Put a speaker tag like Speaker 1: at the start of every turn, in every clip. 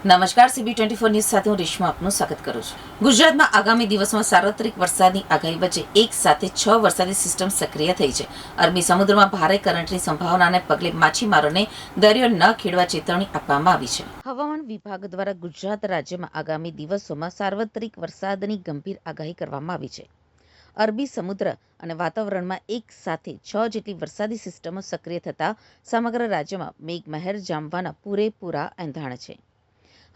Speaker 1: નમસ્કાર, CB24 news સાથે હું રેશમા આપનું સ્વાગત કરું છું. ગુજરાતમાં આગામી દિવસોમાં સાર્વત્રિક વરસાદની આગાહી વચ્ચે એક સાથે 6 વરસાદી સિસ્ટમ સક્રિય થઈ છે. અરબી સમુદ્રમાં ભારે કરંટની સંભાવનાને પગલે માછીમારોને દરિયો ન ખેડવા ચેતવણી આપવામાં આવી છે. હવામાન વિભાગ દ્વારા ગુજરાત રાજ્યમાં આગામી દિવસોમાં સાર્વત્રિક વરસાદની ગંભીર આગાહી કરવામાં આવી છે. અરબી સમુદ્ર અને વાતાવરણમાં એક સાથે 6 જેટલી વરસાદી સિસ્ટમો સક્રિય થતા સમગ્ર રાજ્યમાં મેઘમહેર જામવાના પૂરેપૂરા એંધાણ છે.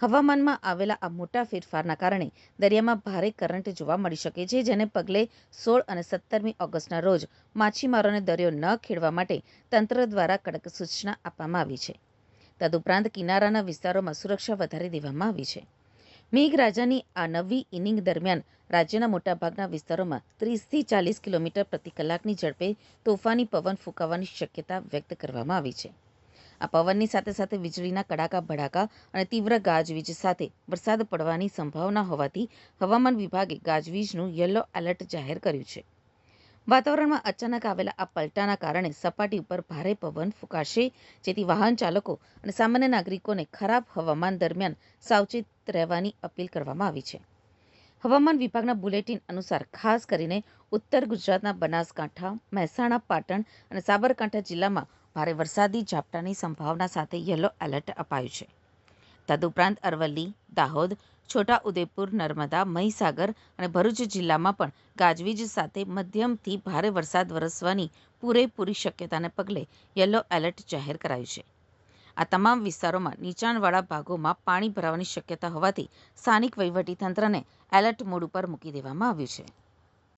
Speaker 1: હવામાનમાં આવેલા આ મોટા ફેરફારના કારણે દરિયામાં ભારે કરંટ જોવા મળી શકે છે, જેને પગલે 16 અને 17મી ઓગસ્ટના રોજ માછીમારોને દરિયો ન ખેડવા માટે તંત્ર દ્વારા કડક સૂચના આપવામાં આવી છે. તદુપરાંત કિનારાના વિસ્તારોમાં સુરક્ષા વધારી દેવામાં આવી છે. મેઘરાજાની આ નવી ઇનિંગ દરમિયાન રાજ્યના મોટાભાગના વિસ્તારોમાં 30થી 40 કિલોમીટર પ્રતિ કલાકની ઝડપે તોફાની પવન ફૂંકાવાની શક્યતા વ્યક્ત કરવામાં આવી છે. આ પવનની સાથે સાથે વીજળીના કડાકા ભડાકા અને તીવ્ર ગાજવીજ સાથે વરસાદ પડવાની સંભાવના હોવાથી હવામાન વિભાગે ગાજવીજનું યલો એલર્ટ જાહેર કર્યું છે. વાતાવરણમાં અચાનક આવેલા આ પલટાના કારણે સપાટી ઉપર ભારે પવન ફૂંકાશે, જેથી વાહન ચાલકો અને સામાન્ય નાગરિકોને ખરાબ હવામાન દરમિયાન સાવચેત રહેવાની અપીલ કરવામાં આવી છે. હવામાન વિભાગના બુલેટિન અનુસાર ખાસ કરીને ઉત્તર ગુજરાતના બનાસકાંઠા, મહેસાણા, પાટણ અને સાબરકાંઠા જિલ્લામાં ભારે વરસાદી ઝાપટાની સંભાવના સાથે યલો એલર્ટ અપાયું છે. તદુપરાંત અરવલ્લી, દાહોદ, છોટાઉદેપુર, નર્મદા, મહીસાગર અને ભરૂચ જિલ્લામાં પણ ગાજવીજ સાથે મધ્યમથી ભારે વરસાદ વરસવાની પૂરેપૂરી શક્યતાને પગલે યલો એલર્ટ જાહેર કરાયું છે. આ તમામ વિસ્તારોમાં નીચાણવાળા ભાગોમાં પાણી ભરાવાની શક્યતા હોવાથી સ્થાનિક વહીવટીતંત્રને એલર્ટ મોડ ઉપર મૂકી દેવામાં આવ્યું છે.